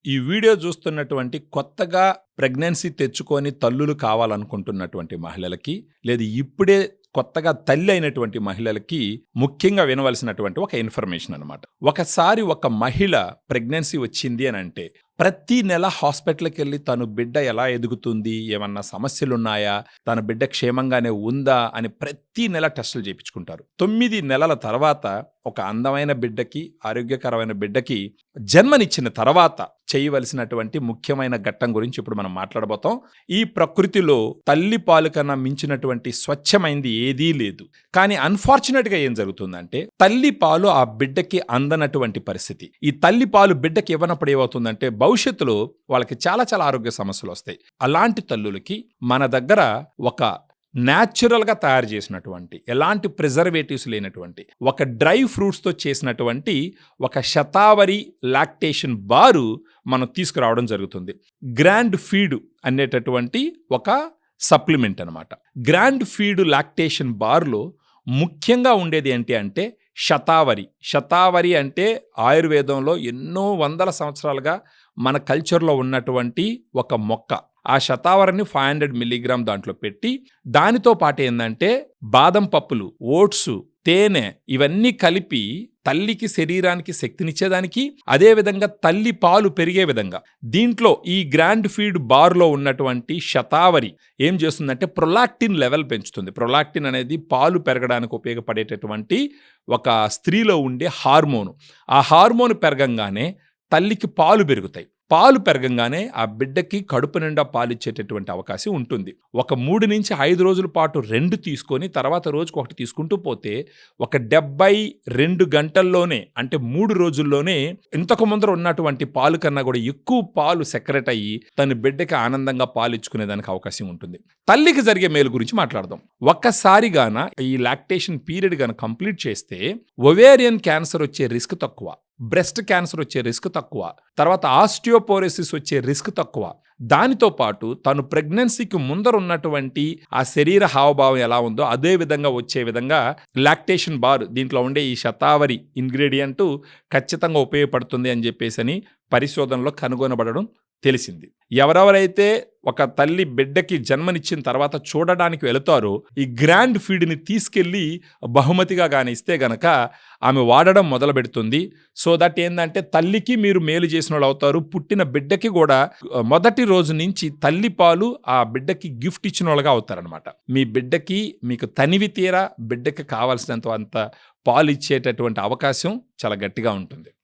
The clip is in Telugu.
ఈ వీడియో చూస్తున్నటువంటి కొత్తగా ప్రెగ్నెన్సీ తెచ్చుకొని తల్లులు కావాలనుకుంటున్నటువంటి మహిళలకి, లేదు ఇప్పుడే కొత్తగా తల్లి అయినటువంటి మహిళలకి ముఖ్యంగా వినవలసినటువంటి ఒక ఇన్ఫర్మేషన్ అనమాట. ఒకసారి ఒక మహిళ ప్రెగ్నెన్సీ వచ్చింది అని అంటే ప్రతి నెల హాస్పిటల్కి వెళ్ళి తను బిడ్డ ఎలా ఎదుగుతుంది, ఏమన్నా సమస్యలున్నాయా, తన బిడ్డ క్షేమంగానే ఉందా అని ప్రతి నెల టెస్టులు చేయించుకుంటారు. 9 నెలల తర్వాత ఒక అందమైన బిడ్డకి, ఆరోగ్యకరమైన బిడ్డకి జన్మనిచ్చిన తర్వాత చేయవలసినటువంటి ముఖ్యమైన ఘట్టం గురించి ఇప్పుడు మనం మాట్లాడబోతాం. ఈ ప్రకృతిలో తల్లి పాలు కన్నా మించినటువంటి స్వచ్ఛమైంది ఏదీ లేదు. కానీ అన్ఫార్చునేట్గా ఏం జరుగుతుందంటే తల్లి పాలు ఆ బిడ్డకి అందనటువంటి పరిస్థితి. ఈ తల్లి పాలు బిడ్డకి ఇవ్వనప్పుడు ఏమవుతుందంటే భవిష్యత్తులో వాళ్ళకి చాలా చాలా ఆరోగ్య సమస్యలు వస్తాయి. అలాంటి తల్లులకి మన దగ్గర ఒక న్యాచురల్గా తయారు చేసినటువంటి, ఎలాంటి ప్రిజర్వేటివ్స్ లేనటువంటి, ఒక డ్రై ఫ్రూట్స్తో చేసినటువంటి ఒక శతావరి లాక్టేషన్ బారు మనం తీసుకురావడం జరుగుతుంది. గ్రాండ్ ఫీడ్ అనేటటువంటి ఒక సప్లిమెంట్ అనమాట. గ్రాండ్ ఫీడ్ లాక్టేషన్ బార్లో ముఖ్యంగా ఉండేది ఏంటి అంటే శతావరి. శతావరి అంటే ఆయుర్వేదంలో ఎన్నో వందల సంవత్సరాలుగా మన కల్చర్లో ఉన్నటువంటి ఒక మొక్క. ఆ శతావరిని 500 మిల్లీగ్రామ్ దాంట్లో పెట్టి, దానితో పాటు ఏంటంటే బాదం పప్పులు, ఓట్స్, తేనె ఇవన్నీ కలిపి తల్లికి శరీరానికి శక్తినిచ్చేదానికి, అదేవిధంగా తల్లి పాలు పెరిగే విధంగా దీంట్లో ఈ గ్రాండ్ ఫీడ్ బార్లో ఉన్నటువంటి శతావరి ఏం చేస్తుందంటే ప్రొలాక్టిన్ లెవెల్ పెంచుతుంది. ప్రొలాక్టిన్ అనేది పాలు పెరగడానికి ఉపయోగపడేటటువంటి ఒక స్త్రీలో ఉండే హార్మోను. ఆ హార్మోన్ పెరగంగానే తల్లికి పాలు పెరుగుతాయి. పాలు పెరగంగానే ఆ బిడ్డకి కడుపు నిండా పాలిచ్చేటటువంటి అవకాశం ఉంటుంది. ఒక 3 నుంచి 5 రోజుల పాటు 2 తీసుకొని తర్వాత రోజుకు 1 తీసుకుంటూ పోతే ఒక 72 గంటల్లోనే, అంటే 3 రోజుల్లోనే ఇంతకు ముందర ఉన్నటువంటి పాలు కన్నా కూడా ఎక్కువ పాలు సెక్రెట్ అయ్యి తన బిడ్డకి ఆనందంగా పాలు ఇచ్చుకునేదానికి అవకాశం ఉంటుంది. తల్లికి జరిగే మేలు గురించి మాట్లాడదాం. ఒక్కసారిగాన ఈ లాక్టేషన్ పీరియడ్ గాన కంప్లీట్ చేస్తే ఒవేరియన్ క్యాన్సర్ వచ్చే రిస్క్ తక్కువ, బ్రెస్ట్ క్యాన్సర్ వచ్చే రిస్క్ తక్కువ, తర్వాత ఆస్టియోపోరోసిస్ వచ్చే రిస్క్ తక్కువ. దానితో పాటు తను ప్రెగ్నెన్సీకి ముందర ఉన్నటువంటి ఆ శరీర హావభావం ఎలా ఉందో అదే విధంగా వచ్చే విధంగా లాక్టేషన్ బార్ దీంట్లో ఉండే ఈ శతావరి ఇంగ్రీడియంట్ ఖచ్చితంగా ఉపయోగపడుతుంది అని చెప్పేసి పరిశోధనలో కనుగొనబడడం తెలిసింది. ఎవరెవరైతే ఒక తల్లి బిడ్డకి జన్మనిచ్చిన తర్వాత చూడడానికి వెళతారో ఈ గ్రాండ్ ఫీడ్ని తీసుకెళ్ళి బహుమతిగా కానీ ఇస్తే గనక ఆమె వాడడం మొదలు పెడుతుంది. సో దట్ ఏంటంటే తల్లికి మీరు మేలు చేసిన వాళ్ళు అవుతారు, పుట్టిన బిడ్డకి కూడా మొదటి రోజు నుంచి తల్లి పాలు ఆ బిడ్డకి గిఫ్ట్ ఇచ్చిన వాళ్ళగా అవుతారనమాట. మీ బిడ్డకి మీకు తనివి తీరా బిడ్డకి కావాల్సినంత అంత పాలు ఇచ్చేటటువంటి అవకాశం చాలా గట్టిగా ఉంటుంది.